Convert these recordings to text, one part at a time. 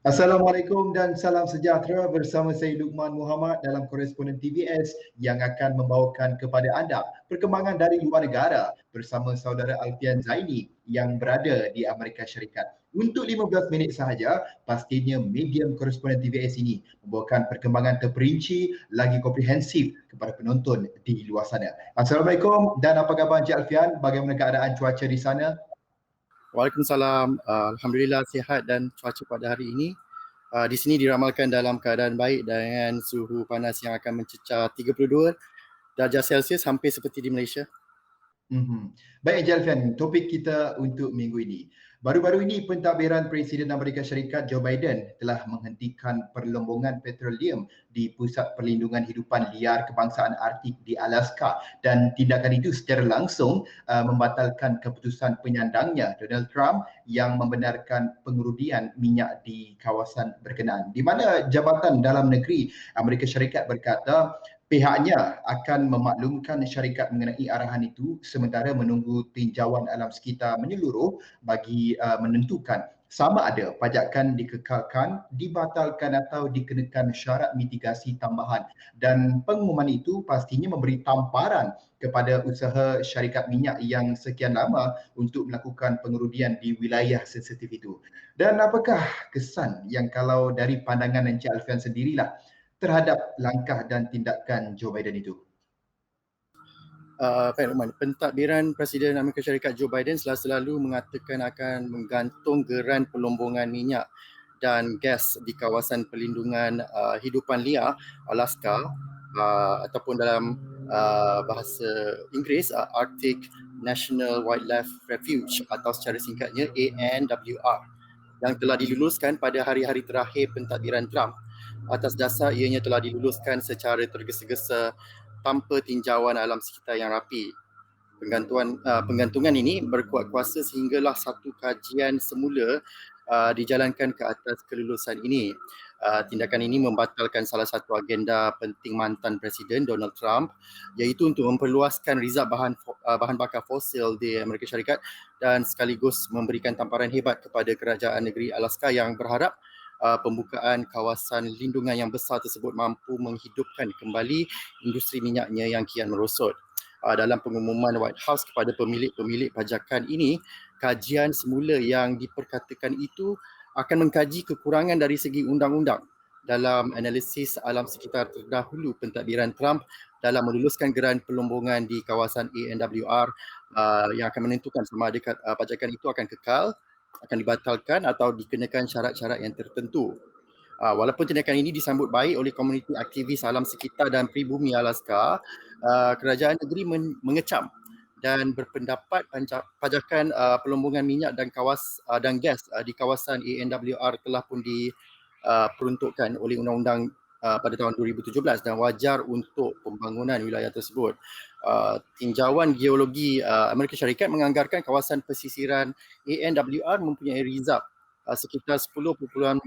Assalamualaikum dan salam sejahtera bersama saya Luqman Muhammad dalam Koresponden TVS yang akan membawakan kepada anda perkembangan dari luar negara bersama saudara Alfian Zaini yang berada di Amerika Syarikat. Untuk 15 minit sahaja, pastinya medium Koresponden TVS ini membawakan perkembangan terperinci lagi komprehensif kepada penonton di luar sana. Assalamualaikum dan apa khabar Encik Alfian? Bagaimana keadaan cuaca di sana? Waalaikumsalam. Alhamdulillah sihat dan cuaca pada hari ini di sini diramalkan dalam keadaan baik dengan suhu panas yang akan mencecah 32 darjah Celsius hampir seperti di Malaysia. Baik Encik Alfian, topik kita untuk minggu ini. Baru-baru ini pentadbiran Presiden Amerika Syarikat Joe Biden telah menghentikan perlombongan petroleum di Pusat Perlindungan Hidupan Liar Kebangsaan Arktik di Alaska dan tindakan itu secara langsung membatalkan keputusan penyandangnya Donald Trump yang membenarkan pengurudian minyak di kawasan berkenaan. Di mana Jabatan Dalam Negeri Amerika Syarikat berkata pihaknya akan memaklumkan syarikat mengenai arahan itu sementara menunggu tinjauan alam sekitar menyeluruh bagi menentukan sama ada pajakan dikekalkan, dibatalkan atau dikenakan syarat mitigasi tambahan. Dan pengumuman itu pastinya memberi tamparan kepada usaha syarikat minyak yang sekian lama untuk melakukan pengurudian di wilayah sensitif itu. Dan apakah kesan yang kalau dari pandangan Encik Alfian sendirilah terhadap langkah dan tindakan Joe Biden itu? Pentadbiran Presiden Amerika Syarikat Joe Biden selalu mengatakan akan menggantung geran perlombongan minyak dan gas di kawasan perlindungan hidupan liar Alaska ataupun dalam bahasa Inggeris Arctic National Wildlife Refuge atau secara singkatnya ANWR yang telah diluluskan pada hari-hari terakhir pentadbiran Trump. Atas dasar ianya telah diluluskan secara tergesa-gesa tanpa tinjauan alam sekitar yang rapi. Penggantungan ini berkuat kuasa sehinggalah satu kajian semula dijalankan ke atas kelulusan ini. Tindakan ini membatalkan salah satu agenda penting mantan Presiden Donald Trump iaitu untuk memperluaskan rizab bahan bakar fosil di Amerika Syarikat dan sekaligus memberikan tamparan hebat kepada kerajaan negeri Alaska yang berharap pembukaan kawasan lindungan yang besar tersebut mampu menghidupkan kembali industri minyaknya yang kian merosot. Dalam pengumuman White House kepada pemilik-pemilik pajakan ini, kajian semula yang diperkatakan itu akan mengkaji kekurangan dari segi undang-undang dalam analisis alam sekitar terdahulu pentadbiran Trump dalam meluluskan geran perlombongan di kawasan ANWR yang akan menentukan sama ada pajakan itu akan kekal, akan dibatalkan atau dikenakan syarat-syarat yang tertentu. Walaupun tindakan ini disambut baik oleh komuniti aktivis alam sekitar dan pribumi Alaska, kerajaan negeri mengecam dan berpendapat pajakan perlombongan minyak dan gas di kawasan ANWR telah pun diperuntukkan oleh undang-undang pada tahun 2017 dan wajar untuk pembangunan wilayah tersebut. Tinjauan geologi Amerika Syarikat menganggarkan kawasan pesisiran ANWR mempunyai rizab sekitar 10.4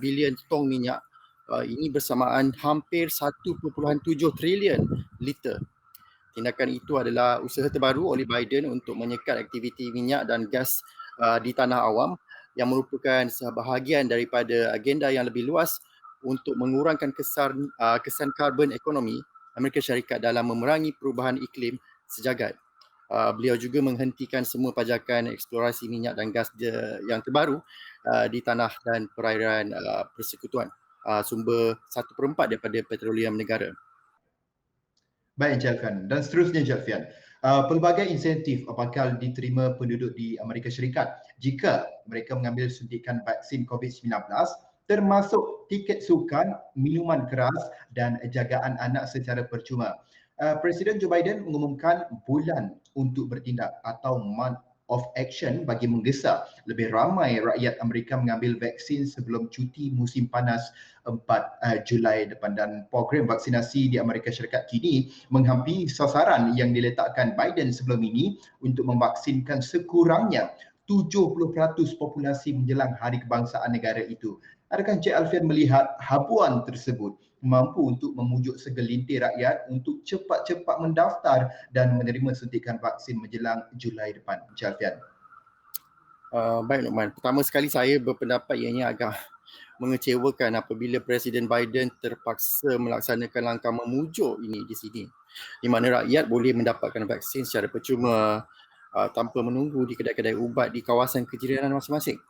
bilion tong minyak. Ini bersamaan hampir 1.7 trilion liter. Tindakan itu adalah usaha terbaru oleh Biden untuk menyekat aktiviti minyak dan gas di tanah awam yang merupakan sebahagian daripada agenda yang lebih luas untuk mengurangkan kesan karbon ekonomi Amerika Syarikat dalam memerangi perubahan iklim sejagat. Beliau juga menghentikan semua pajakan eksplorasi minyak dan gas yang terbaru di tanah dan perairan persekutuan, sumber 1/4 daripada petroleum negara. Baik Encik Alfian, dan seterusnya Encik Alfian, pelbagai insentif bakal diterima penduduk di Amerika Syarikat jika mereka mengambil suntikan vaksin COVID-19 termasuk tiket sukan, minuman keras dan jagaan anak secara percuma. Presiden Joe Biden mengumumkan bulan untuk bertindak atau month of action bagi menggesa lebih ramai rakyat Amerika mengambil vaksin sebelum cuti musim panas 4 Julai depan. Dan program vaksinasi di Amerika Syarikat kini menghampiri sasaran yang diletakkan Biden sebelum ini untuk memvaksinkan sekurangnya 70% populasi menjelang Hari Kebangsaan negara itu. Adakah Encik Alfian melihat habuan tersebut mampu untuk memujuk segelintir rakyat untuk cepat-cepat mendaftar dan menerima suntikan vaksin menjelang Julai depan? Encik Alfian. Baik Luqman, pertama sekali saya berpendapat ianya agak mengecewakan apabila Presiden Biden terpaksa melaksanakan langkah memujuk ini di sini, di mana rakyat boleh mendapatkan vaksin secara percuma tanpa menunggu di kedai-kedai ubat di kawasan kejiranan masing-masing.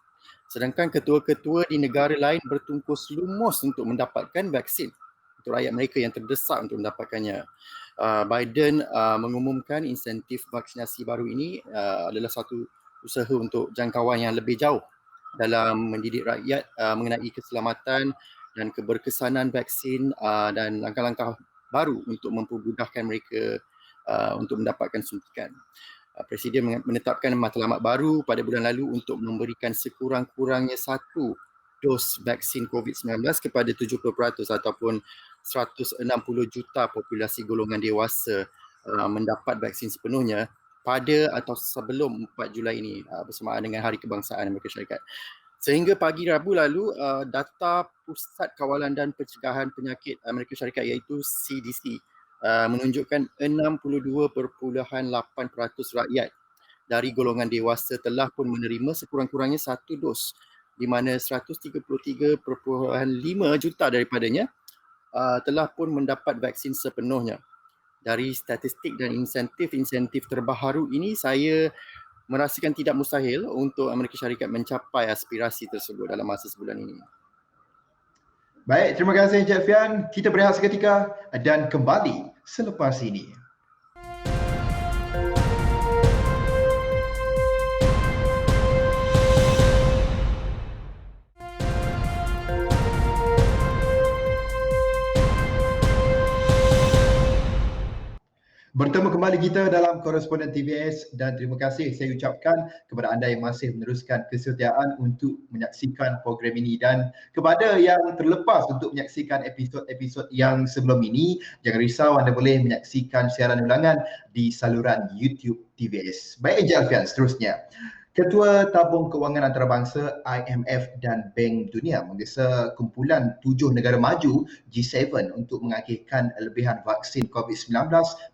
Sedangkan ketua-ketua di negara lain bertungkus lumus untuk mendapatkan vaksin untuk rakyat mereka yang terdesak untuk mendapatkannya. Biden mengumumkan insentif vaksinasi baru ini adalah satu usaha untuk jangkauan yang lebih jauh dalam mendidik rakyat mengenai keselamatan dan keberkesanan vaksin dan langkah-langkah baru untuk mempermudahkan mereka untuk mendapatkan suntikan. Presiden menetapkan matlamat baru pada bulan lalu untuk memberikan sekurang-kurangnya 1 dos vaksin COVID-19 kepada 70% ataupun 160 juta populasi golongan dewasa mendapat vaksin sepenuhnya pada atau sebelum 4 Julai ini bersamaan dengan Hari Kebangsaan Amerika Syarikat. Sehingga pagi Rabu lalu, data Pusat Kawalan dan Pencegahan Penyakit Amerika Syarikat iaitu CDC menunjukkan 62.8% rakyat dari golongan dewasa telah pun menerima sekurang-kurangnya 1 dos, di mana 133.5 juta daripadanya telah pun mendapat vaksin sepenuhnya. Dari statistik dan insentif terbaru ini, saya merasakan tidak mustahil untuk Amerika Syarikat mencapai aspirasi tersebut dalam masa sebulan ini. Baik, terima kasih Encik Alfian. Kita berehat seketika dan kembali selepas ini. Bertemu kembali kita dalam Koresponden TVS dan terima kasih saya ucapkan kepada anda yang masih meneruskan kesetiaan untuk menyaksikan program ini, dan kepada yang terlepas untuk menyaksikan episod-episod yang sebelum ini, jangan risau, anda boleh menyaksikan siaran ulangan di saluran YouTube TVS. Baik Encik Alfian, seterusnya. Ketua Tabung Kewangan Antarabangsa IMF dan Bank Dunia menggesa kumpulan 7 negara maju G7 untuk mengakhirkan lebihan vaksin COVID-19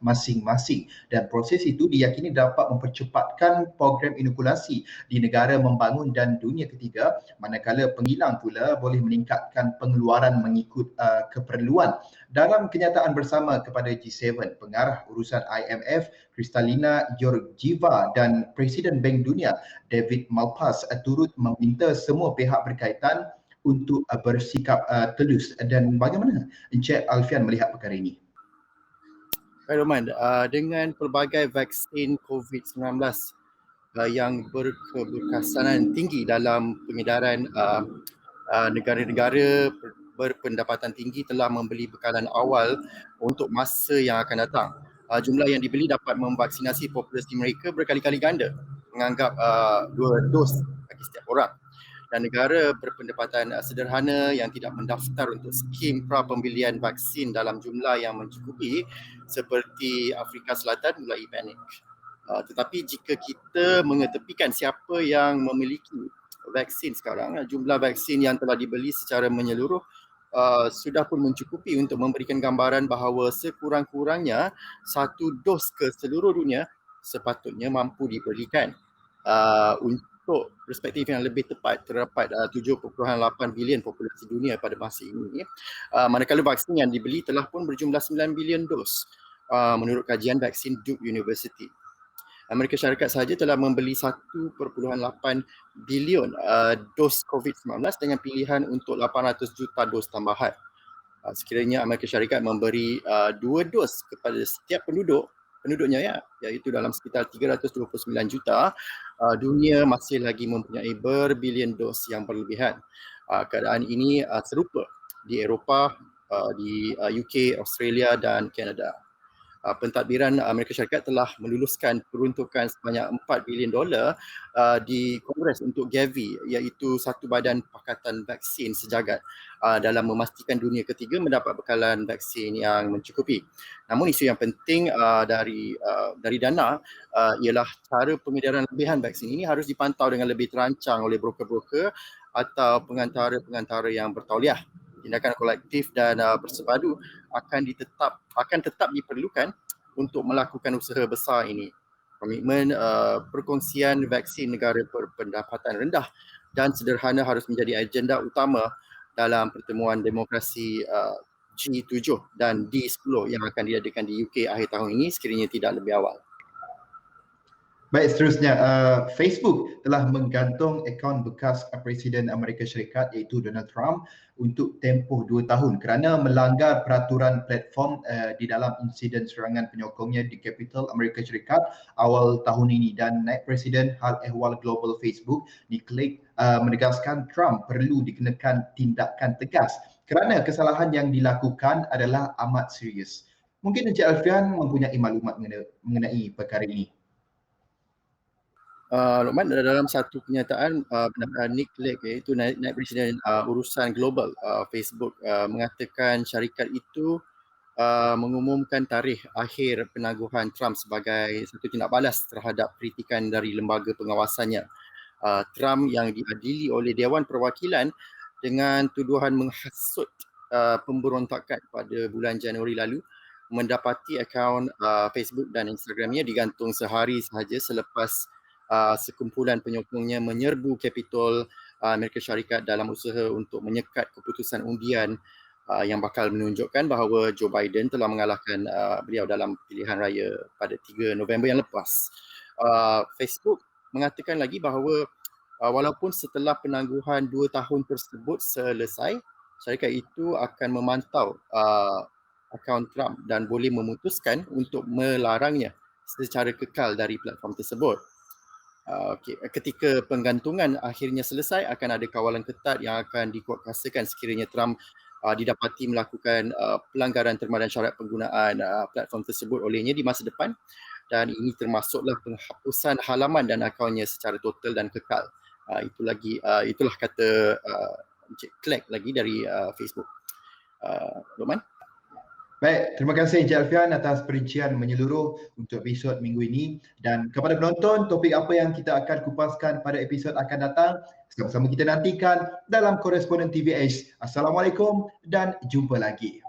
masing-masing, dan proses itu diyakini dapat mempercepatkan program inokulasi di negara membangun dan dunia ketiga, manakala penghilang pula boleh meningkatkan pengeluaran mengikut keperluan. Dalam kenyataan bersama kepada G7, pengarah urusan IMF Kristalina Georgieva dan Presiden Bank Dunia David Malpass turut meminta semua pihak berkaitan untuk bersikap telus. Dan bagaimana Encik Alfian melihat perkara ini? Baik Roman, dengan pelbagai vaksin COVID-19 yang berkeberkesanan tinggi dalam pengedaran, negara-negara berpendapatan tinggi telah membeli bekalan awal untuk masa yang akan datang. Jumlah yang dibeli dapat memvaksinasi populasi mereka berkali-kali ganda, menganggap 2 dos bagi setiap orang. Dan negara berpendapatan sederhana yang tidak mendaftar untuk skim pra-pembelian vaksin dalam jumlah yang mencukupi seperti Afrika Selatan mulai panik. Tetapi jika kita mengetepikan siapa yang memiliki vaksin sekarang, jumlah vaksin yang telah dibeli secara menyeluruh sudah pun mencukupi untuk memberikan gambaran bahawa sekurang-kurangnya 1 dos ke seluruh dunia sepatutnya mampu diberikan. Untuk perspektif yang lebih tepat, terdapat 7.8 bilion populasi dunia pada masa ini, manakala vaksin yang dibeli telah pun berjumlah 9 bilion dos menurut kajian vaksin Duke University. Amerika Syarikat sahaja telah membeli 1.8 bilion dos COVID-19 dengan pilihan untuk 800 juta dos tambahan. Sekiranya Amerika Syarikat memberi 2 dos kepada setiap penduduknya, iaitu dalam sekitar 329 juta, dunia masih lagi mempunyai berbilion dos yang berlebihan. Keadaan ini serupa di Eropah, di UK, Australia dan Kanada. Pentadbiran Amerika Syarikat telah meluluskan peruntukan sebanyak $4 bilion di Kongres untuk Gavi, iaitu satu badan pakatan vaksin sejagat, dalam memastikan dunia ketiga mendapat bekalan vaksin yang mencukupi. Namun isu yang penting dari dana ialah cara pengedaran lebihan vaksin ini harus dipantau dengan lebih terancang oleh broker-broker atau pengantara-pengantara yang bertauliah. Tindakan kolektif dan bersepadu akan tetap diperlukan untuk melakukan usaha besar ini. Komitmen perkongsian vaksin negara berpendapatan rendah dan sederhana harus menjadi agenda utama dalam pertemuan demokrasi G7 dan D10 yang akan diadakan di UK akhir tahun ini sekiranya tidak lebih awal. Baik, seterusnya, Facebook telah menggantung akaun bekas Presiden Amerika Syarikat iaitu Donald Trump untuk tempoh 2 tahun kerana melanggar peraturan platform di dalam insiden serangan penyokongnya di Capitol Amerika Syarikat awal tahun ini. Dan Naib Presiden Hal Ehwal Global Facebook, Nick Clegg, menegaskan Trump perlu dikenakan tindakan tegas kerana kesalahan yang dilakukan adalah amat serius. Mungkin Encik Alfian mempunyai maklumat mengenai perkara ini. Luqman, dalam satu kenyataan Nick Clegg iaitu Naib Presiden urusan global Facebook mengatakan syarikat itu mengumumkan tarikh akhir penaguhan Trump sebagai satu tindak balas terhadap kritikan dari lembaga pengawasannya. Trump yang diadili oleh Dewan Perwakilan dengan tuduhan menghasut pemberontakan pada bulan Januari lalu mendapati akaun Facebook dan Instagramnya digantung sehari sahaja selepas sekumpulan penyokongnya menyerbu Capitol Amerika Syarikat dalam usaha untuk menyekat keputusan undian yang bakal menunjukkan bahawa Joe Biden telah mengalahkan beliau dalam pilihan raya pada 3 November yang lepas. Facebook mengatakan lagi bahawa walaupun setelah penangguhan 2 tahun tersebut selesai, syarikat itu akan memantau akaun Trump dan boleh memutuskan untuk melarangnya secara kekal dari platform tersebut. Ketika penggantungan akhirnya selesai, akan ada kawalan ketat yang akan dikuatkuasakan sekiranya Trump didapati melakukan pelanggaran terma dan syarat penggunaan platform tersebut olehnya di masa depan, dan ini termasuklah penghapusan halaman dan akaunnya secara total dan kekal. Itulah kata Encik Clegg lagi dari Facebook. Luqman? Baik, terima kasih Encik Alfian atas perincian menyeluruh untuk episod minggu ini. Dan kepada penonton, topik apa yang kita akan kupaskan pada episod akan datang, sama-sama kita nantikan dalam Koresponden TV Ace. Assalamualaikum dan jumpa lagi.